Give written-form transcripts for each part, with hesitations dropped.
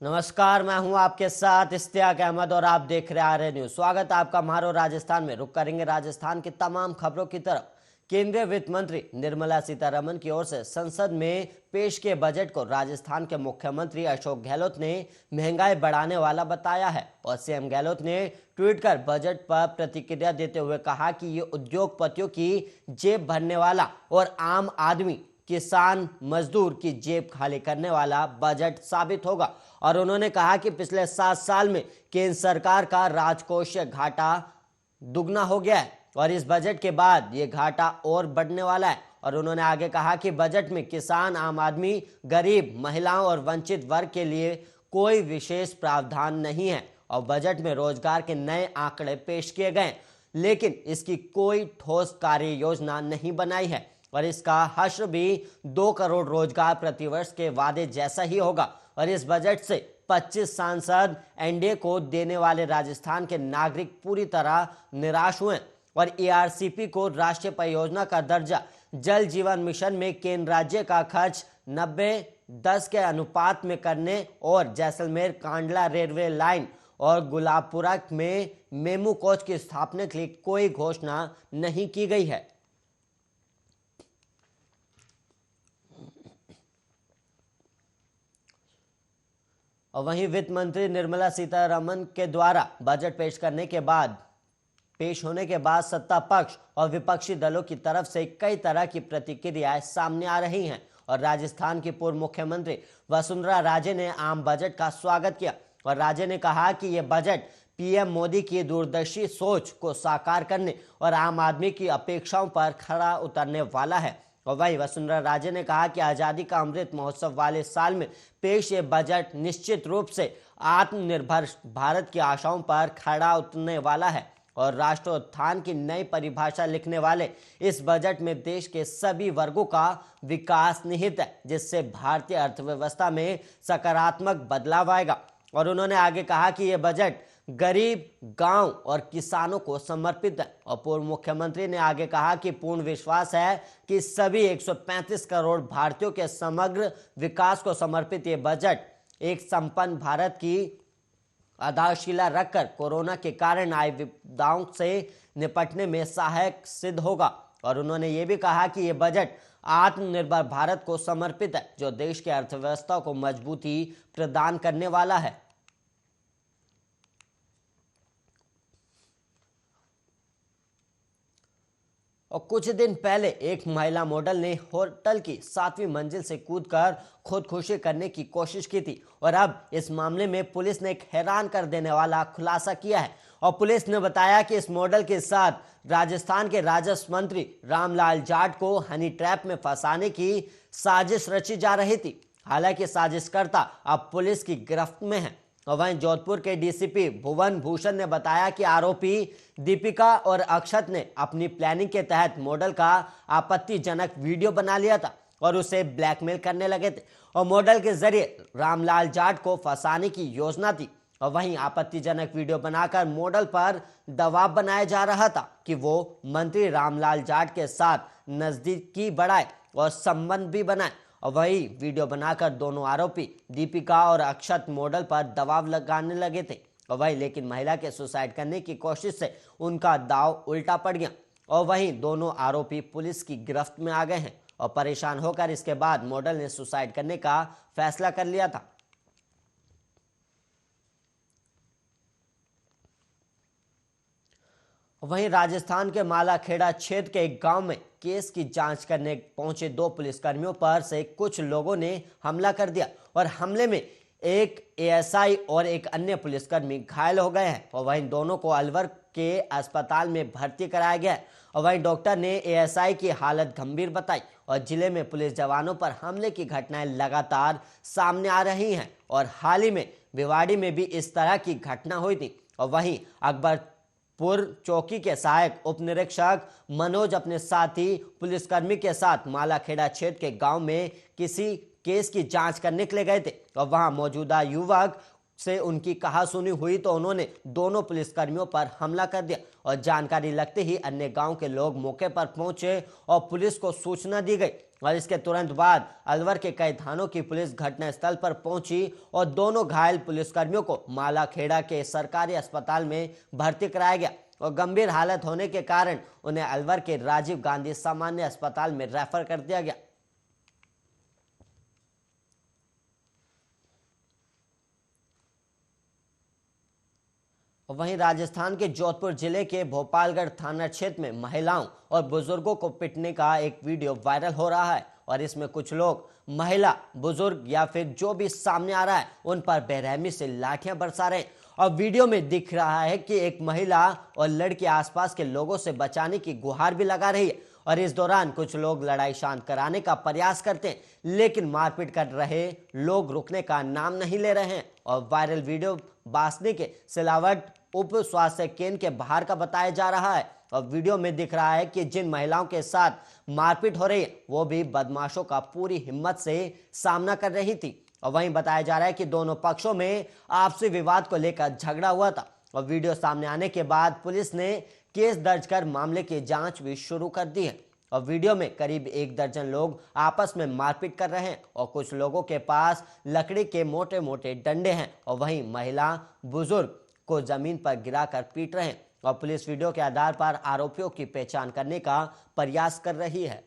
नमस्कार, मैं हूं आपके साथ इश्तियाक अहमद और आप देख रहे आर्य न्यूज। स्वागत है आपका मारो राजस्थान में। रुक करेंगे राजस्थान की तमाम खबरों की तरफ। केंद्रीय वित्त मंत्री निर्मला सीतारमण की ओर से संसद में पेश किए बजट को राजस्थान के मुख्यमंत्री अशोक गहलोत ने महंगाई बढ़ाने वाला बताया है और सीएम गहलोत ने ट्वीट कर बजट पर प्रतिक्रिया देते हुए कहा कि ये उद्योगपतियों की जेब भरने वाला और आम आदमी किसान मजदूर की जेब खाली करने वाला बजट साबित होगा। और उन्होंने कहा कि पिछले 7 साल में केंद्र सरकार का राजकोषीय घाटा दुगना हो गया है और इस बजट के बाद ये घाटा और बढ़ने वाला है। और उन्होंने आगे कहा कि बजट में किसान, आम आदमी, गरीब, महिलाओं और वंचित वर्ग के लिए कोई विशेष प्रावधान नहीं है और बजट में रोजगार के नए आंकड़े पेश किए गए, लेकिन इसकी कोई ठोस कार्य योजना नहीं बनाई है और इसका हश्र भी 2 करोड़ रोजगार प्रतिवर्ष के वादे जैसा ही होगा। और इस बजट से 25 सांसद एनडीए को देने वाले राजस्थान के नागरिक पूरी तरह निराश हुए और एआरसीपी को राष्ट्रीय परियोजना का दर्जा, जल जीवन मिशन में केंद्र राज्य का खर्च 90-10 के अनुपात में करने और जैसलमेर कांडला रेलवे लाइन और गुलाबपुरा में मेमू कोच की स्थापना के लिए कोई घोषणा नहीं की गई है। और वहीं वित्त मंत्री निर्मला सीतारमण के द्वारा बजट पेश होने के बाद सत्ता पक्ष और विपक्षी दलों की तरफ से कई तरह की प्रतिक्रियाएं सामने आ रही हैं और राजस्थान की पूर्व मुख्यमंत्री वसुंधरा राजे ने आम बजट का स्वागत किया और राजे ने कहा कि यह बजट पीएम मोदी की दूरदर्शी सोच को साकार करने और आम आदमी की अपेक्षाओं पर खरा उतरने वाला है। और वहीं वसुंधरा राजे ने कहा कि आज़ादी का अमृत महोत्सव वाले साल में पेश ये बजट निश्चित रूप से आत्मनिर्भर भारत की आशाओं पर खड़ा उतरने वाला है और राष्ट्रोत्थान की नई परिभाषा लिखने वाले इस बजट में देश के सभी वर्गों का विकास निहित है, जिससे भारतीय अर्थव्यवस्था में सकारात्मक बदलाव आएगा। और उन्होंने आगे कहा कि यह बजट गरीब, गांव और किसानों को समर्पित है। और पूर्व मुख्यमंत्री ने आगे कहा कि पूर्ण विश्वास है कि सभी 135 करोड़ भारतीयों के समग्र विकास को समर्पित ये बजट एक संपन्न भारत की आधारशिला रखकर कोरोना के कारण आए विपदाओं से निपटने में सहायक सिद्ध होगा। और उन्होंने ये भी कहा कि ये बजट आत्मनिर्भर भारत को समर्पित है, जो देश की अर्थव्यवस्था को मजबूती प्रदान करने वाला है। और कुछ दिन पहले एक महिला मॉडल ने होटल की 7वीं मंजिल से कूदकर खुदकुशी करने की कोशिश की थी और अब इस मामले में पुलिस ने एक हैरान कर देने वाला खुलासा किया है। और पुलिस ने बताया कि इस मॉडल के साथ राजस्थान के राजस्व मंत्री रामलाल जाट को हनी ट्रैप में फंसाने की साजिश रची जा रही थी। हालांकि साजिशकर्ता अब पुलिस की गिरफ्त में है। और वहीं जोधपुर के डीसीपी भुवन भूषण ने बताया कि आरोपी दीपिका और अक्षत ने अपनी प्लानिंग के तहत मॉडल का आपत्तिजनक वीडियो बना लिया था और उसे ब्लैकमेल करने लगे थे और मॉडल के जरिए रामलाल जाट को फंसाने की योजना थी। और वहीं आपत्तिजनक वीडियो बनाकर मॉडल पर दबाव बनाया जा रहा था कि वो मंत्री रामलाल जाट के साथ नजदीकी बढ़ाए और संबंध भी बनाए। और वही वीडियो बनाकर दोनों आरोपी दीपिका और अक्षत मॉडल पर दबाव लगाने लगे थे और वही लेकिन महिला के सुसाइड करने की कोशिश से उनका दाव उल्टा पड़ गया और वहीं दोनों आरोपी पुलिस की गिरफ्त में आ गए हैं। और परेशान होकर इसके बाद मॉडल ने सुसाइड करने का फैसला कर लिया था। वहीं राजस्थान के मालाखेड़ा क्षेत्र के एक गांव में केस की जांच करने पहुंचे 2 पुलिसकर्मियों पर से कुछ लोगों ने हमला कर दिया और हमले में एक एएसआई और एक अन्य पुलिसकर्मी घायल हो गए हैं। और वहीं दोनों को अलवर के अस्पताल में भर्ती कराया गया है और वहीं डॉक्टर ने एएसआई की हालत गंभीर बताई। और जिले में पुलिस जवानों पर हमले की घटनाएं लगातार सामने आ रही हैं और हाल ही में भिवाड़ी में भी इस तरह की घटना हुई थी। और वहीं अकबरपुर चौकी के सहायक उप निरीक्षक मनोज अपने साथी पुलिसकर्मी के साथ मालाखेड़ा क्षेत्र के गांव में किसी केस की जांच करने के लिए गए थे और वहां मौजूदा युवक से उनकी कहासुनी हुई तो उन्होंने दोनों पुलिसकर्मियों पर हमला कर दिया और जानकारी लगते ही अन्य गांव के लोग मौके पर पहुंचे और पुलिस को सूचना दी गई और इसके तुरंत बाद अलवर के कई थानों की पुलिस घटनास्थल पर पहुंची और दोनों घायल पुलिसकर्मियों को मालाखेड़ा के सरकारी अस्पताल में भर्ती कराया गया और गंभीर हालत होने के कारण उन्हें अलवर के राजीव गांधी सामान्य अस्पताल में रेफर कर दिया गया। वहीं राजस्थान के जोधपुर जिले के भोपालगढ़ थाना क्षेत्र में महिलाओं और बुजुर्गों को पीटने का एक वीडियो वायरल हो रहा है और इसमें कुछ लोग महिला, बुजुर्ग या फिर जो भी सामने आ रहा है उन पर बेरहमी से लाठियां बरसा रहे हैं। और वीडियो में दिख रहा है कि एक महिला और लड़की आसपास के लोगों से बचाने की गुहार भी लगा रही है और इस दौरान कुछ लोग लड़ाई शांत कराने का प्रयास करते हैं, लेकिन मारपीट कर रहे लोग रुकने का नाम नहीं ले रहे हैं। और वायरल वीडियो बासनी के सिलावट उप स्वास्थ्य केंद्र के बाहर का बताया जा रहा है और वीडियो में दिख रहा है कि जिन महिलाओं के साथ मारपीट हो रही है वो भी बदमाशों का पूरी हिम्मत से सामना कर रही थी। और वहीं बताया जा रहा है कि दोनों पक्षों में आपसी विवाद को लेकर झगड़ा हुआ था और वीडियो सामने आने के बाद पुलिस ने केस दर्ज कर मामले की जांच भी शुरू कर दी है। और वीडियो में करीब 1 दर्जन लोग आपस में मारपीट कर रहे हैं और कुछ लोगों के पास लकड़ी के मोटे मोटे डंडे हैं और वहीं महिला, बुजुर्ग को जमीन पर गिराकर पीट रहे हैं और पुलिस वीडियो के आधार पर आरोपियों की पहचान करने का प्रयास कर रही है।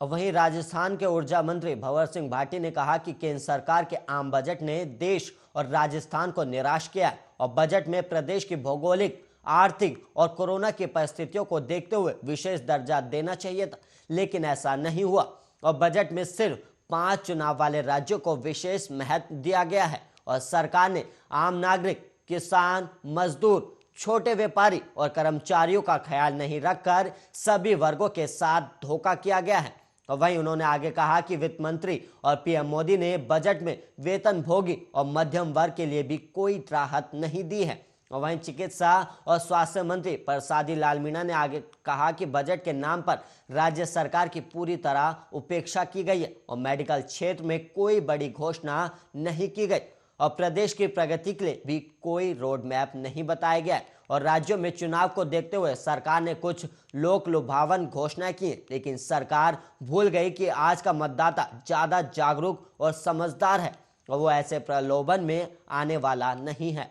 वहीं राजस्थान के ऊर्जा मंत्री भंवर सिंह भाटी ने कहा कि केंद्र सरकार के आम बजट ने देश और राजस्थान को निराश किया है और बजट में प्रदेश की भौगोलिक, आर्थिक और कोरोना की परिस्थितियों को देखते हुए विशेष दर्जा देना चाहिए था, लेकिन ऐसा नहीं हुआ और बजट में सिर्फ 5 चुनाव वाले राज्यों को विशेष महत्व दिया गया है और सरकार ने आम नागरिक, किसान, मजदूर, छोटे व्यापारी और कर्मचारियों का ख्याल नहीं रखकर सभी वर्गों के साथ धोखा किया गया है। और वहीं उन्होंने आगे कहा कि वित्त मंत्री और पीएम मोदी ने बजट में वेतनभोगी और मध्यम वर्ग के लिए भी कोई राहत नहीं दी है। और वहीं चिकित्सा और स्वास्थ्य मंत्री प्रसादी लाल मीणा ने आगे कहा कि बजट के नाम पर राज्य सरकार की पूरी तरह उपेक्षा की गई है और मेडिकल क्षेत्र में कोई बड़ी घोषणा नहीं की गई और प्रदेश की प्रगति के लिए भी कोई रोड मैप नहीं बताया गया है और राज्यों में चुनाव को देखते हुए सरकार ने कुछ लोक लुभावन घोषणाएं की, लेकिन सरकार भूल गई कि आज का मतदाता ज्यादा जागरूक और समझदार है और वो ऐसे प्रलोभन में आने वाला नहीं है।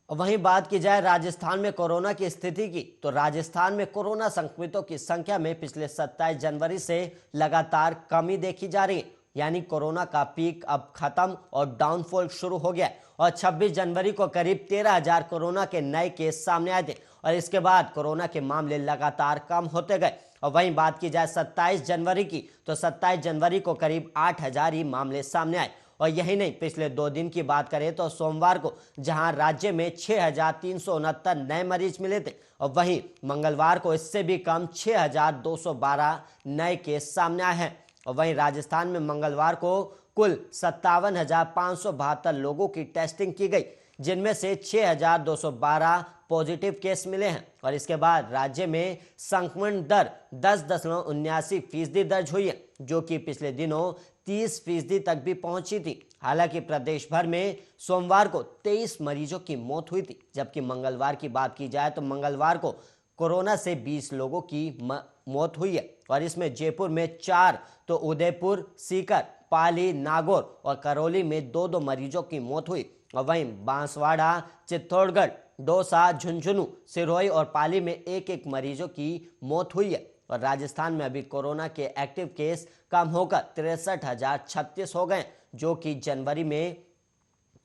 वहीं बात की जाए राजस्थान में कोरोना की स्थिति की, तो राजस्थान में कोरोना संक्रमितों की संख्या में पिछले 27 जनवरी से लगातार कमी देखी जा रही है, यानी कोरोना का पीक अब खत्म और डाउनफॉल शुरू हो गया और 26 जनवरी को करीब 13,000 कोरोना के नए केस सामने आए थे और इसके बाद कोरोना के मामले लगातार कम होते गए। और वहीं बात की जाए 27 जनवरी की, तो 27 जनवरी को करीब 8,000 ही मामले सामने आए और यही नहीं, पिछले 2 दिन की बात करें तो सोमवार को जहां राज्य में 6,369 नए मरीज मिले थे और वहीं मंगलवार को इससे भी कम 6,212 नए केस सामने आए हैं। और वहीं राजस्थान में मंगलवार को कुल 57,572 लोगों की टेस्टिंग की गई, जिनमें से 6,212 पॉजिटिव केस मिले हैं और इसके बाद राज्य में संक्रमण दर 10.79% दर्ज हुई है, जो कि पिछले दिनों 30% तक भी पहुंची थी। हालांकि प्रदेश भर में सोमवार को 23 मरीजों की मौत हुई थी, जबकि मंगलवार की बात की जाए तो मंगलवार को कोरोना से 20 लोगों की मौत हुई है और इसमें जयपुर में 4, तो उदयपुर, सीकर, पाली, नागौर और करौली में 2-2 मरीजों की मौत हुई और वहीं बांसवाड़ा, चित्तौड़गढ़, दौसा, झुंझुनू, सिरोही और पाली में 1-1 मरीजों की मौत हुई है। और राजस्थान में अभी कोरोना के एक्टिव केस कम होकर 63,036 हो गए, जो कि जनवरी में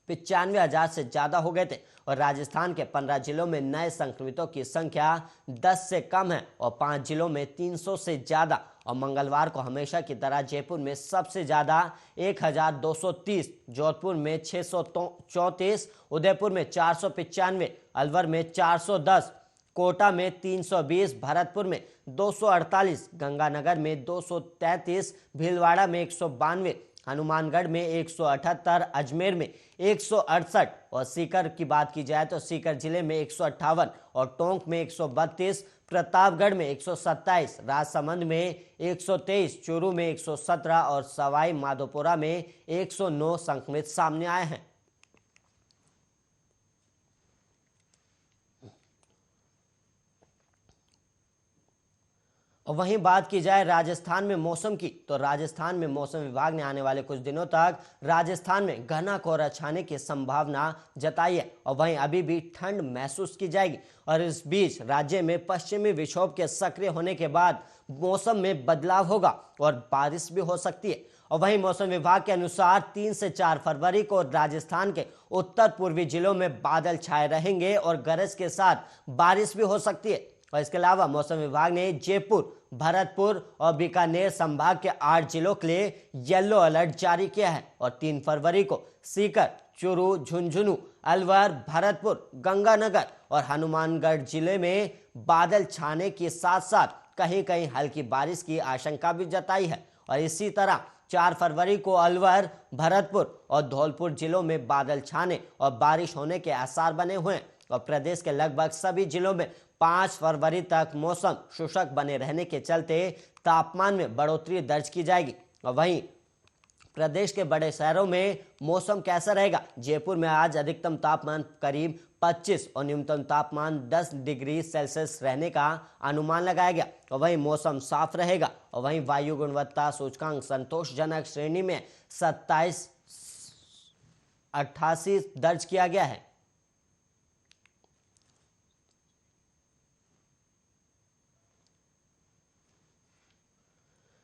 95,000 से ज्यादा हो गए थे और राजस्थान के 15 जिलों में नए संक्रमितों की संख्या 10 से कम है और 5 जिलों में 300 से ज्यादा। और मंगलवार को हमेशा की तरह जयपुर में सबसे ज्यादा 1,230, जोधपुर में 634, उदयपुर में 495, अलवर में 410, कोटा में 320, भरतपुर में 248, गंगानगर में 233, भीलवाड़ा में 192, हनुमानगढ़ में 178, अजमेर में 168 और सीकर की बात की जाए तो सीकर जिले में 158 और टोंक में 132, प्रतापगढ़ में 127, राजसमंद में 123, चूरू में 117 और सवाई माधोपुरा में 109 संक्रमित सामने आए हैं। और वहीं बात की जाए राजस्थान में मौसम की, तो राजस्थान में मौसम विभाग ने आने वाले कुछ दिनों तक राजस्थान में घना कोहरा छाने की संभावना जताई है और वहीं अभी भी ठंड महसूस की जाएगी। और इस बीच राज्य में पश्चिमी विक्षोभ के सक्रिय होने के बाद मौसम में बदलाव होगा और बारिश भी हो सकती है। और वहीं मौसम विभाग के अनुसार 3 से 4 फरवरी को राजस्थान के उत्तर पूर्वी जिलों में बादल छाए रहेंगे और गरज के साथ बारिश भी हो सकती है। और इसके अलावा मौसम विभाग ने जयपुर, भरतपुर और बीकानेर संभाग के 8 जिलों के लिए येलो अलर्ट जारी किया है और 3 फरवरी को सीकर, चूरू, झुंझुनू, अलवर, भरतपुर, गंगानगर और हनुमानगढ़ जिले में बादल छाने के साथ साथ कहीं कहीं हल्की बारिश की आशंका भी जताई है। और इसी तरह 4 फरवरी को अलवर, भरतपुर और धौलपुर जिलों में बादल छाने और बारिश होने के आसार बने हुए हैं। और प्रदेश के लगभग सभी जिलों में 5 फरवरी तक मौसम शुष्क बने रहने के चलते तापमान में बढ़ोतरी दर्ज की जाएगी। और वहीं प्रदेश के बड़े शहरों में मौसम कैसा रहेगा? जयपुर में आज अधिकतम तापमान करीब 25 और न्यूनतम तापमान 10 डिग्री सेल्सियस रहने का अनुमान लगाया गया। और वहीं मौसम साफ रहेगा और वहीं वायु गुणवत्ता सूचकांक संतोषजनक श्रेणी में 2788 दर्ज किया गया है।